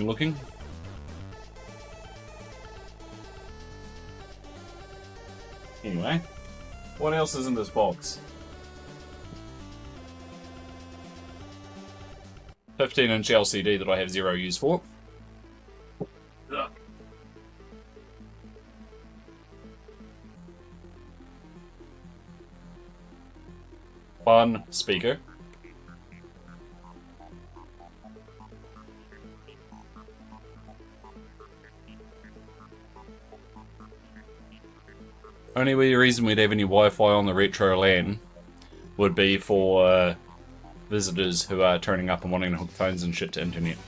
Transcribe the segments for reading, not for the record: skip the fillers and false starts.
interesting looking. Anyway, what else is in this box? 15-inch LCD that I have zero use for. Ugh. Fun speaker. Only reason we'd have any Wi-Fi on the retro LAN would be for visitors who are turning up and wanting to hook phones and shit to internet.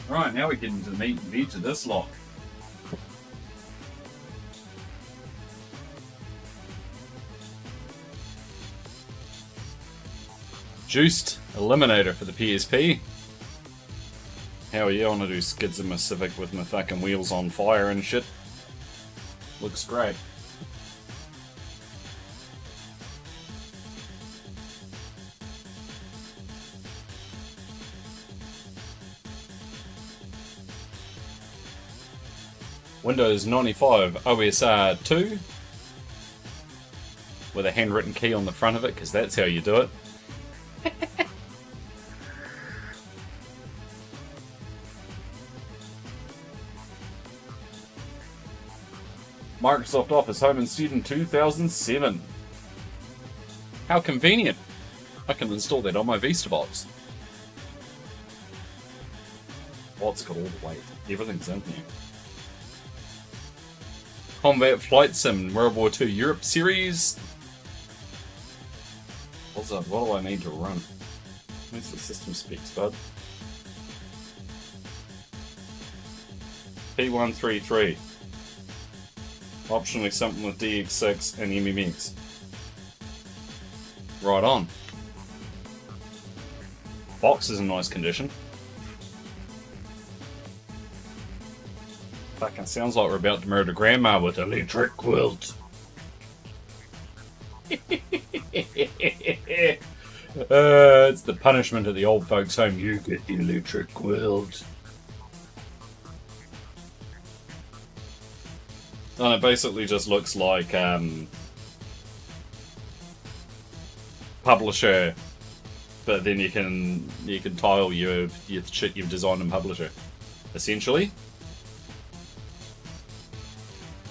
Right, now we get into the meat and veg of this lot. Juiced Eliminator for the PSP. Hell yeah, I want to do skids in my Civic with my fucking wheels on fire and shit. Looks great. Windows 95 OSR 2 with a handwritten key on the front of it, because that's how you do it. Microsoft Office Home and Student 2007. How convenient. I can install that on my Vista box. What's got all the weight? Everything's in here. Combat Flight Sim World War II Europe Series. What's up? What do I need to run? Where's the system specs, bud? P133. Optionally something with DX6 and MMX. Right on. Box is in nice condition. Fucking sounds like we're about to murder Grandma with an electric quilt. It's the punishment of the old folks' home. You get the electric quilt. And it basically just looks like Publisher, but then you can tile your shit you've designed in Publisher, essentially.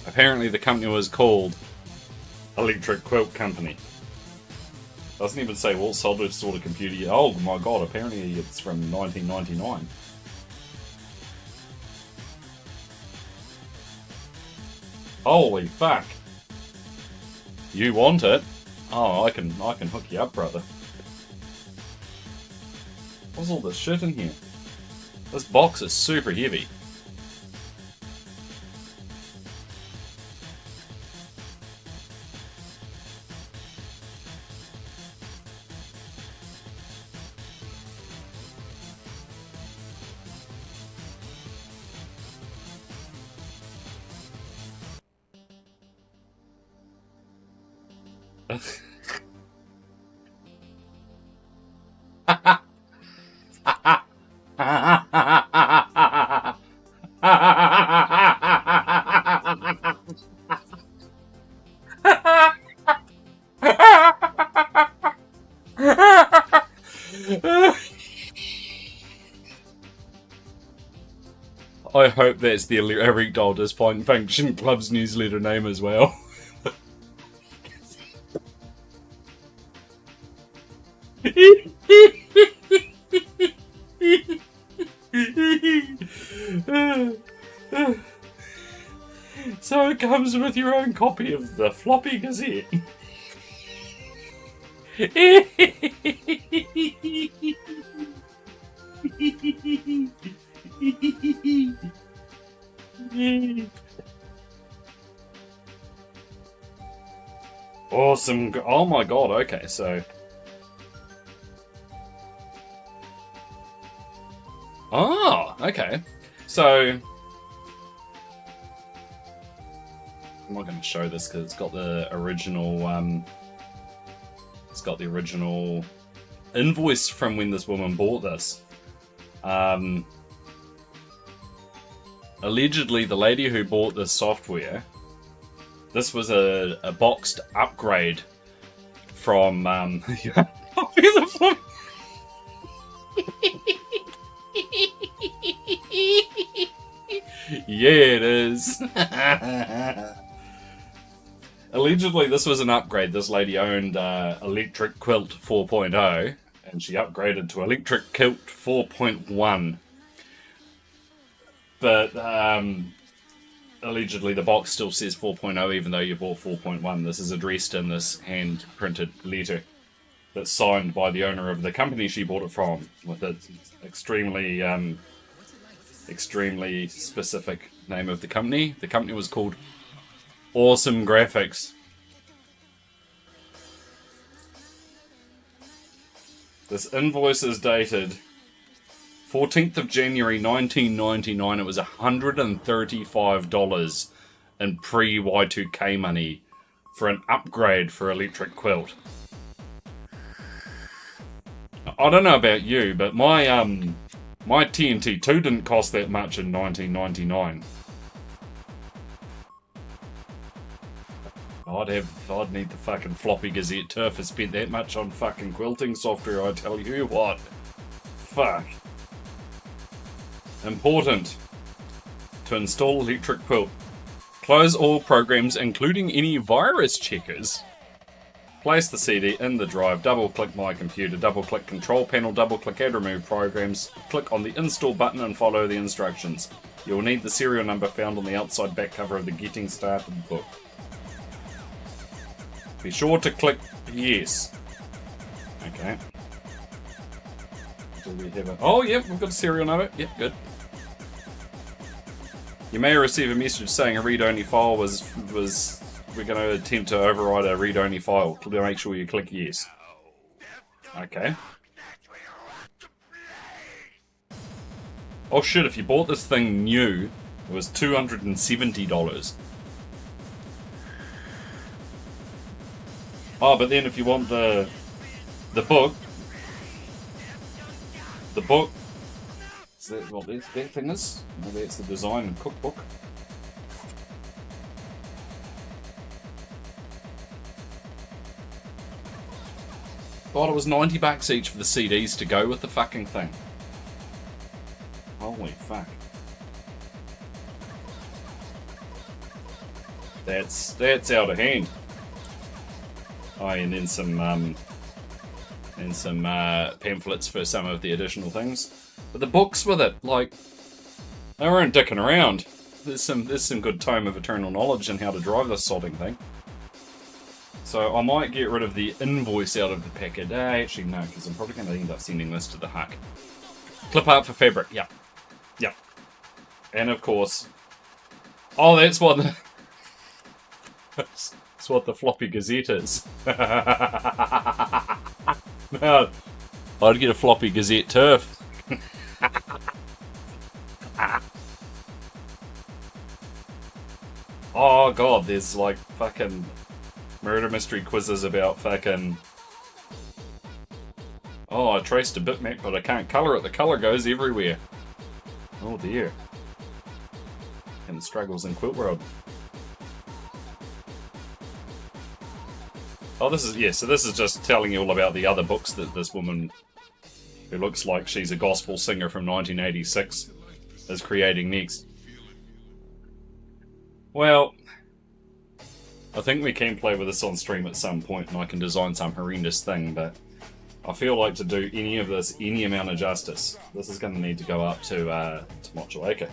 Apparently the company was called Electric Quilt Company. Doesn't even say what sort of computer. Oh my god! Apparently it's from 1999. Holy fuck! You want it? Oh, I can hook you up, brother. What's all this shit in here? This box is super heavy. I hope that's the Erectile Dysfunction Club's newsletter name as well. So it comes with your own copy of the Floppy Gazette. Awesome. Oh my god, okay, so... Oh, okay. So... I'm not going to show this because it's got the original, It's got the original invoice from when this woman bought this. Allegedly, the lady who bought this software, this was a boxed upgrade from yeah, it is. Allegedly, this was an upgrade. This lady owned Electric Quilt 4.0, and she upgraded to Electric Quilt 4.1. But allegedly, the box still says 4.0, even though you bought 4.1. This is addressed in this hand-printed letter that's signed by the owner of the company she bought it from, with its extremely, extremely specific name of the company. The company was called Awesome Graphics. This invoice is dated 14th of January 1999. It was $135 in pre-Y2K money for an upgrade for Electric Quilt. I don't know about you, but my TNT2 didn't cost that much in 1999. I'd need the fucking floppy Gazette turf and spent that much on fucking quilting software, I tell you what. Fuck. Important. To install Electric Quilt. Close all programs, including any virus checkers. Place the CD in the drive, double-click My Computer, double-click Control Panel, double-click Add Remove Programs, click on the Install button and follow the instructions. You will need the serial number found on the outside back cover of the Getting Started book. Be sure to click Yes. Okay. Do we have a... Oh, yep, we've got a serial number. Yep, good. You may receive a message saying a read-only file was we're going to attempt to override a read-only file. Make sure you click Yes. Okay. Oh shit, if you bought this thing new, it was $270. Oh, but then if you want the book, is that what that thing is? Maybe it's the design cookbook. God, it was $90 each for the CDs to go with the fucking thing. Holy fuck. That's out of hand. Oh, and then some pamphlets for some of the additional things. But the books with it, like, they weren't dicking around. There's some good tome of eternal knowledge in how to drive this sodding thing. So I might get rid of the invoice out of the packet. Actually no, because I'm probably going to end up sending this to the Huck. Clip art for fabric, yep. Yep. And of course... Oh, that's what the... that's what the floppy Gazette is. No, I'd get a floppy Gazette turf. Oh god, there's like fucking murder mystery quizzes about fucking... Oh, I traced a bitmap, but I can't colour it. The colour goes everywhere. Oh dear. And the struggles in Quilt World. Oh, this is... Yeah, so this is just telling you all about the other books that this woman, who looks like she's a gospel singer from 1986, is creating next. Well, I think we can play with this on stream at some point, and I can design some horrendous thing, but I feel like to do any of this any amount of justice, this is going to need to go up to Mochalaika.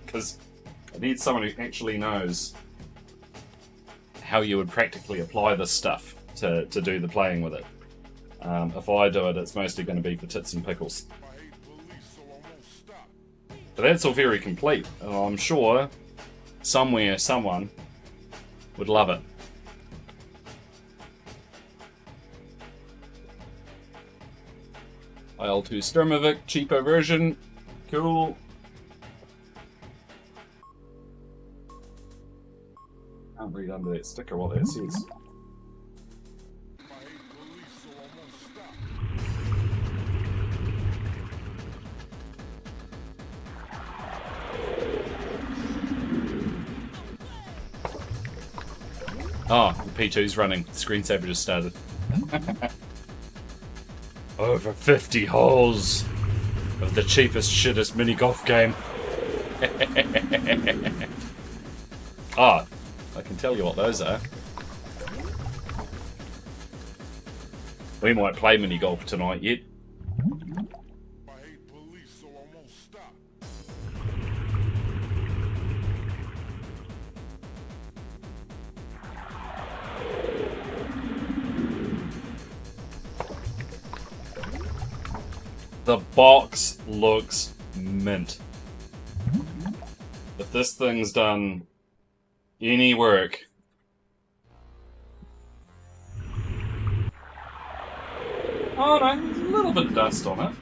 Because I need someone who actually knows how you would practically apply this stuff to do the playing with it. If I do it, it's mostly going to be for tits and pickles. But that's all very complete, and I'm sure somewhere someone would love it. IL2 Sturmovik, cheaper version. Cool. Can't read under that sticker what that says. Oh, the P2's running. Screensaver just started. Over 50 holes of the cheapest, shittest mini golf game. Ah, I can tell you what those are. We might play mini golf tonight yet. The box looks mint. If this thing's done any work, oh no, there's a little bit of dust on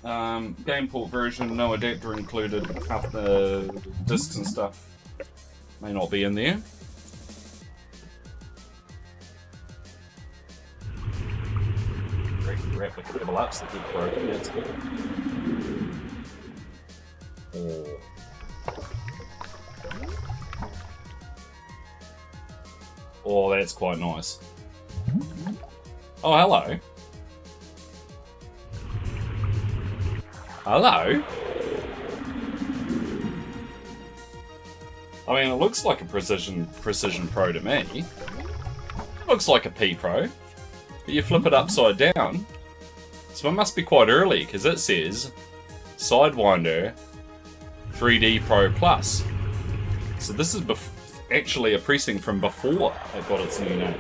it. Game port version, no adapter included. Half the discs and stuff may not be in there. Replicable ups that keep broken, that's good. Oh. Oh, that's quite nice. Oh, hello. Hello? I mean, it looks like a Precision Pro to me. It looks like a P Pro. But you flip it upside down. So it must be quite early, because it says Sidewinder 3D Pro Plus. So this is actually a pressing from before it got its new name.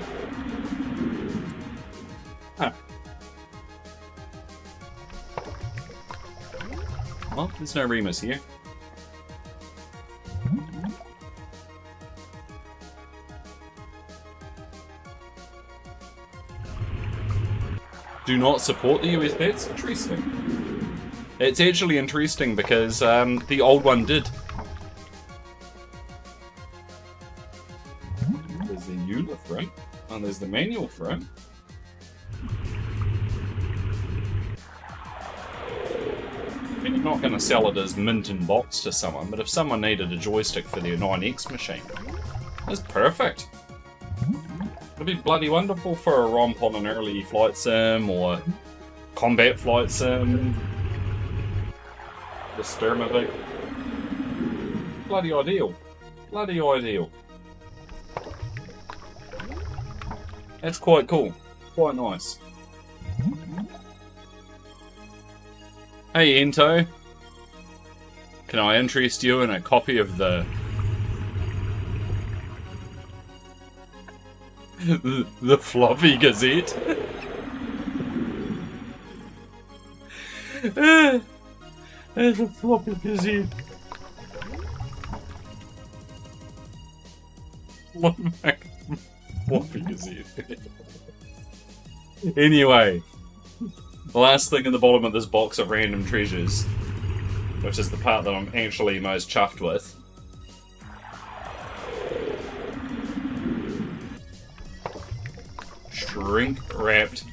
Huh. Well, there's no Remus here. Do not support the USB. It's interesting. It's actually interesting because the old one did. There's the EULA for it, and there's the manual for it. I'm not going to sell it as mint in box to someone, but if someone needed a joystick for their 9X machine, that's perfect. It'd be bloody wonderful for a romp on an early flight sim or combat flight sim. The Sturmovik. Bloody ideal. Bloody ideal. That's quite cool. Quite nice. Hey Ento. Can I interest you in a copy of the Floppy Gazette? There's a Floppy Gazette. Floppy Gazette. Anyway, the last thing in the bottom of this box of random treasures, which is the part that I'm actually most chuffed with. Shrink-wrapped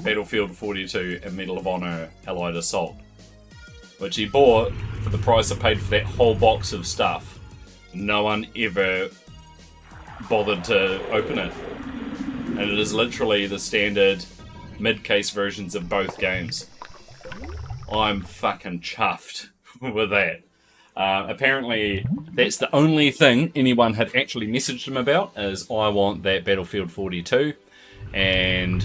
Battlefield 42 and Medal of Honor Allied Assault, which he bought for the price I paid for that whole box of stuff. No one ever bothered to open it. And it is literally the standard mid-case versions of both games. I'm fucking chuffed with that. Apparently, that's the only thing anyone had actually messaged him about, is I want that Battlefield 42. And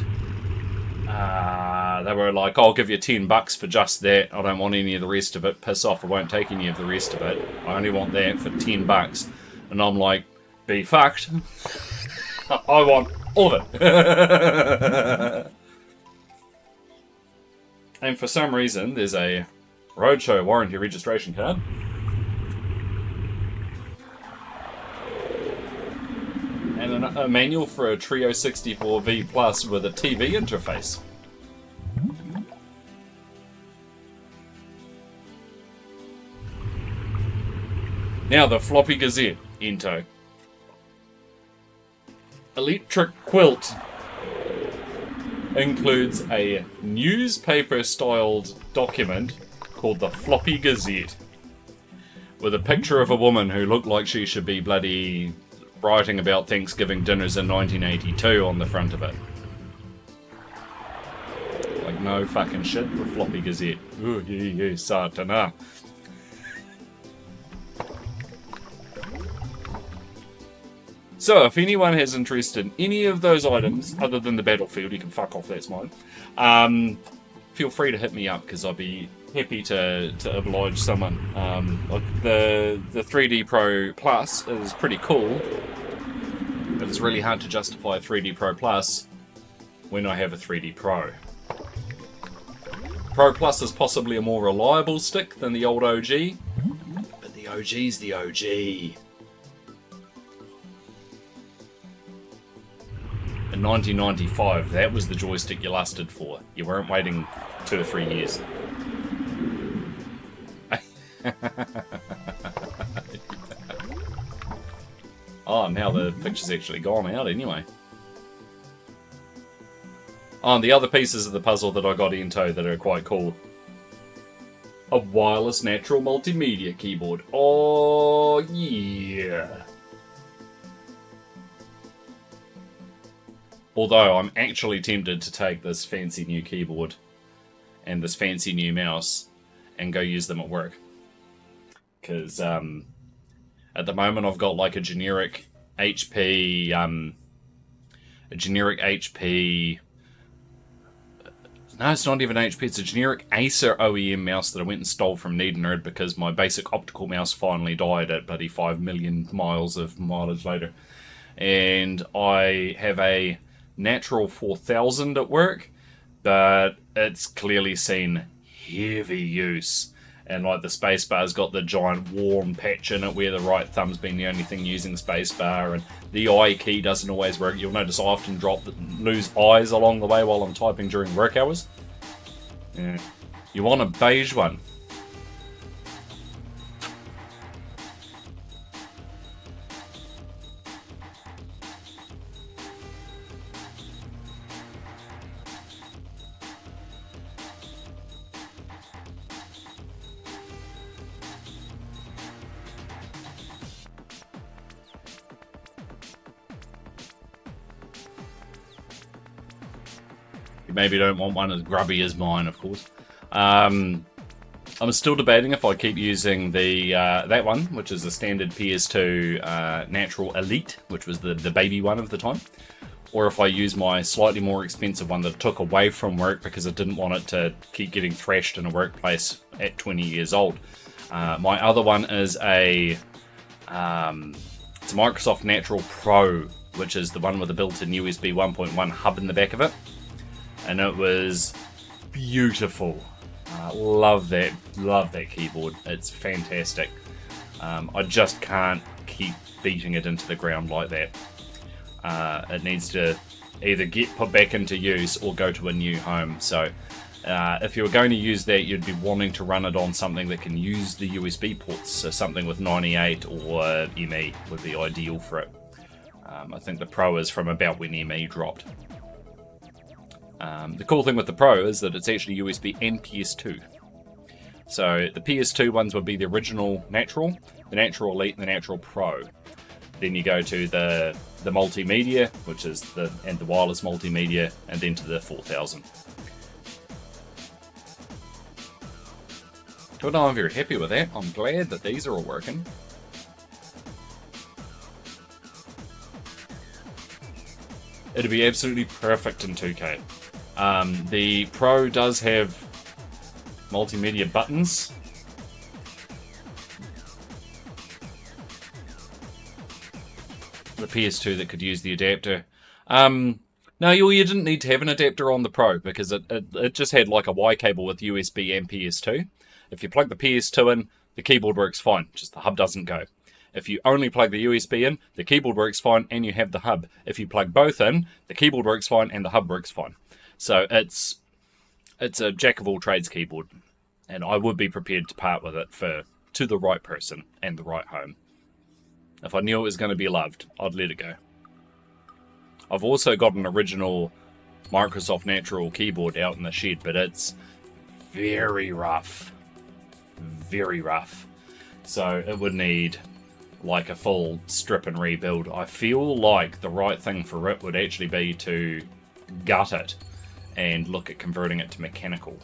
they were like, I'll give you $10 for just that. I don't want any of the rest of it. Piss off, I won't take any of the rest of it. I only want that for $10. And I'm like, be fucked. I want all of it. And for some reason, there's a Roadshow warranty registration card. And a manual for a Trio 64V Plus with a TV interface. Now the Floppy Gazette, Ento. Electric Quilt includes a newspaper-styled document called the Floppy Gazette, with a picture of a woman who looked like she should be bloody writing about Thanksgiving dinners in 1982 on the front of it. Like, no fucking shit, the floppy gazette. Ooh, yeah, Satana. So, if anyone has interest in any of those items, other than the battlefield, you can fuck off, that's mine. Feel free to hit me up, because I'll be happy to oblige someone. Like the 3D Pro Plus is pretty cool, but it's really hard to justify a 3D Pro Plus when I have a 3D Pro. Pro Plus is possibly a more reliable stick than the old OG, but the OG's the OG. In 1995, that was the joystick you lusted for. You weren't waiting 2 or 3 years. Oh, now the picture's actually gone out anyway. Oh, and the other pieces of the puzzle that I got into that are quite cool. A wireless natural multimedia keyboard. Oh, yeah. Although I'm actually tempted to take this fancy new keyboard and this fancy new mouse and go use them at work. Because at the moment I've got like a generic HP, no, it's not even HP, it's a generic Acer OEM mouse that I went and stole from Need Nerd because my basic optical mouse finally died at bloody 5 million miles of mileage later. And I have a Natural 4000 at work, but it's clearly seen heavy use. And like the spacebar's got the giant warm patch in it where the right thumb's been the only thing using the spacebar, and the I key doesn't always work. You'll notice I often lose eyes along the way while I'm typing during work hours. Yeah. You want a beige one? You maybe don't want one as grubby as mine, of course. I'm still debating if I keep using the that one, which is the standard PS2 Natural Elite, which was the baby one of the time, or if I use my slightly more expensive one that I took away from work because I didn't want it to keep getting thrashed in a workplace at 20 years old. My other one is it's a Microsoft Natural Pro, which is the one with the built-in USB 1.1 hub in the back of it, and it was beautiful. Love that keyboard. It's fantastic. I just can't keep beating it into the ground like that. It needs to either get put back into use or go to a new home. So if you were going to use that, you'd be wanting to run it on something that can use the USB ports. So something with 98 or ME would be ideal for it. I think the Pro is from about when ME dropped. The cool thing with the Pro is that it's actually USB and PS2. So the PS2 ones would be the original Natural, the Natural Elite, and the Natural Pro. Then you go to the multimedia, which is the wireless multimedia, and then to the 4000. But no, I'm very happy with that. I'm glad that these are all working. It'd be absolutely perfect in 2K. The Pro does have multimedia buttons. The PS2 that could use the adapter. No, you didn't need to have an adapter on the Pro because it just had like a Y cable with USB and PS2. If you plug the PS2 in, the keyboard works fine, just the hub doesn't go. If you only plug the USB in, the keyboard works fine and you have the hub. If you plug both in, the keyboard works fine and the hub works fine. So it's a jack of all trades keyboard, and I would be prepared to part with it to the right person and the right home. If I knew it was going to be loved, I'd let it go. I've also got an original Microsoft Natural keyboard out in the shed, but it's very rough. Very rough. So it would need like a full strip and rebuild. I feel like the right thing for it would actually be to gut it and look at converting it to mechanical.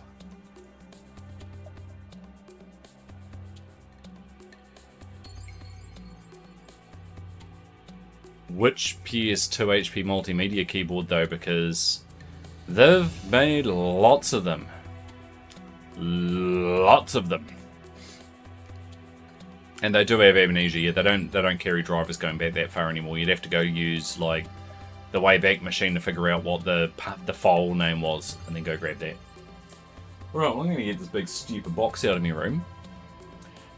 Which PS2 HP multimedia keyboard though, because they've made lots of them. Lots of them. And they do have amnesia. Yeah, they don't carry drivers going back that far anymore. You'd have to go use like the Wayback Machine to figure out what the file name was, and then go grab that. Right, well, I'm going to get this big stupid box out of my room,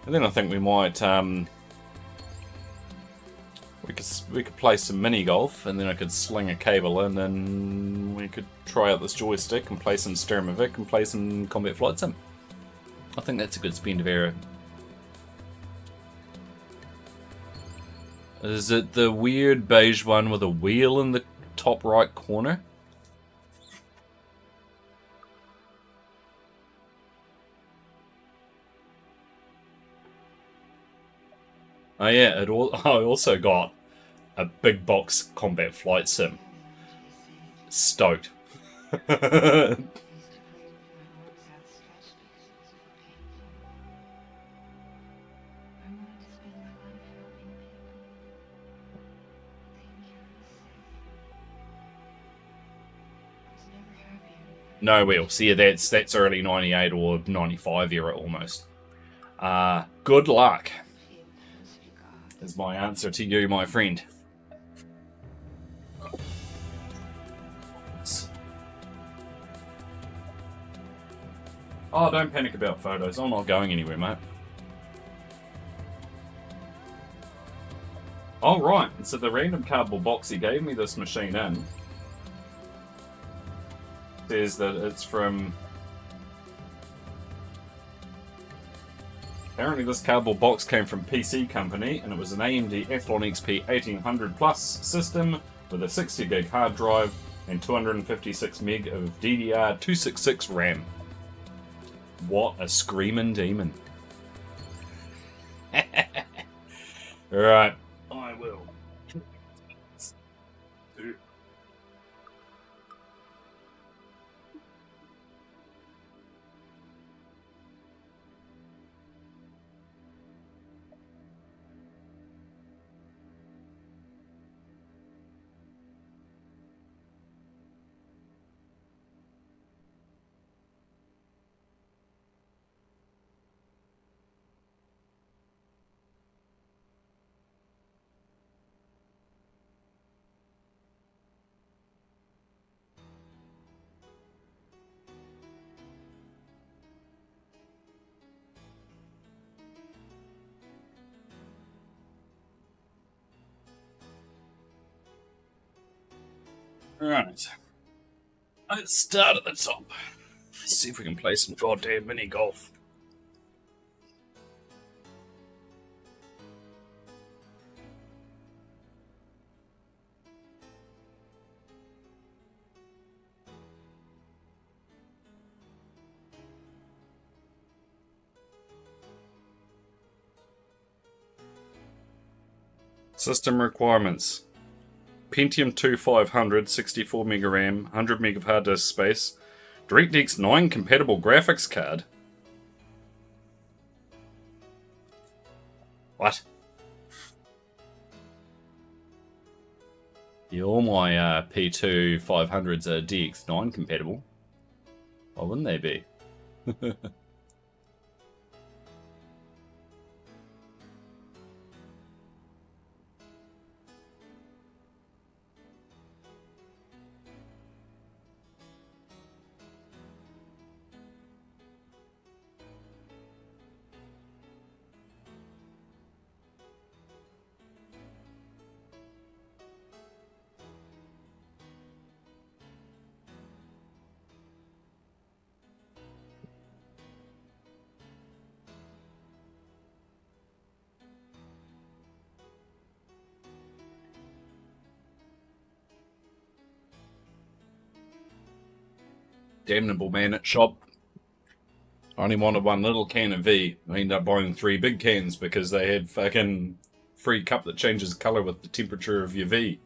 and then I think we might we could play some mini golf, and then I could sling a cable in, and we could try out this joystick and play some Sturmovik and play some Combat Flight Sim. I think that's a good spend of error. Is it the weird beige one with a wheel in the top right corner? Oh yeah, I also got a big box Combat Flight Sim. Stoked. No wheels. Yeah, that's early 98 or 95 era almost. Good luck is my answer to you, my friend. Oh, don't panic about photos. I'm not going anywhere, mate. Oh, right. So the random cardboard box he gave me this machine in says that it's from... Apparently this cardboard box came from PC Company, and it was an AMD Athlon XP 1800 Plus system with a 60 gig hard drive and 256 meg of DDR266 RAM. What a screaming demon. Right. I will. Right. Let's start at the top. Let's see if we can play some goddamn mini golf. System requirements. Pentium 2 500, 64 meg RAM, 100 meg of hard disk space, DirectX 9 compatible graphics card. What? Yeah, all my P2 500s are DX9 compatible. Why wouldn't they be? Damnable man at shop. I only wanted one little can of V. I ended up buying 3 big cans because they had fucking free cup that changes colour with the temperature of your V.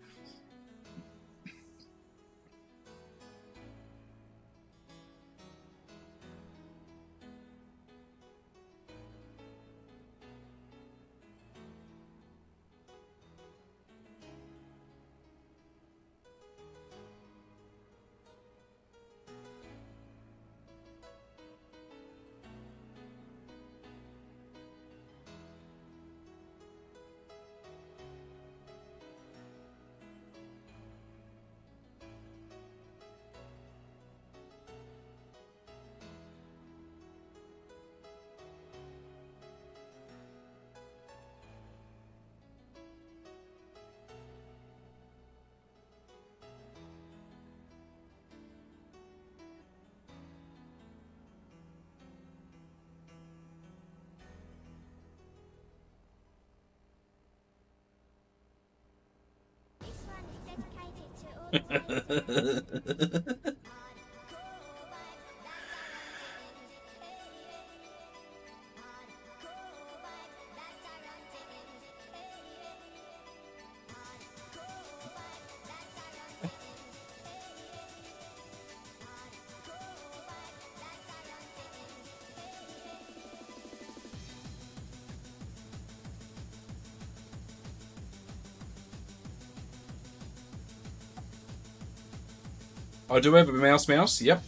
I do have a mouse, yep.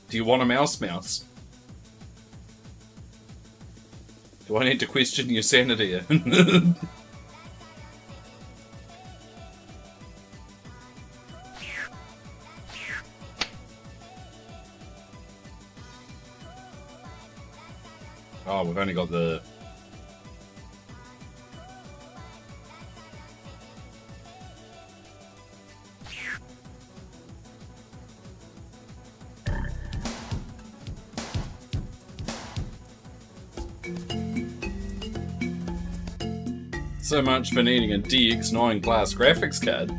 Do you want a mouse? Do I need to question your sanity? Oh, we've only got the... So much for needing a DX9 class graphics card.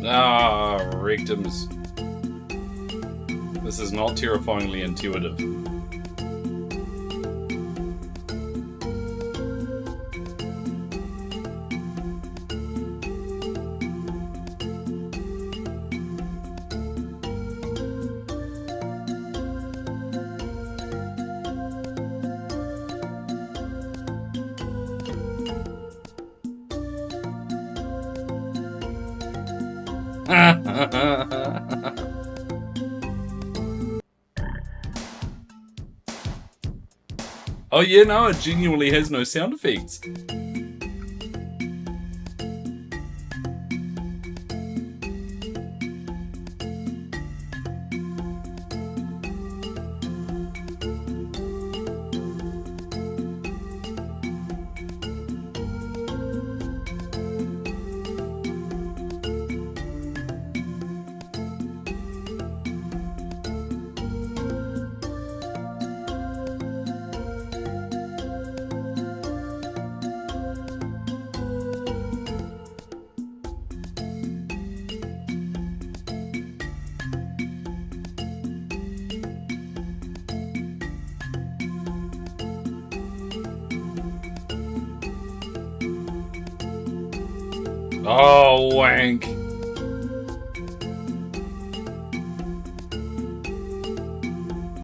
Ah, rectums. This is not terrifyingly intuitive. Oh yeah, no, it genuinely has no sound effects. Oh, wank.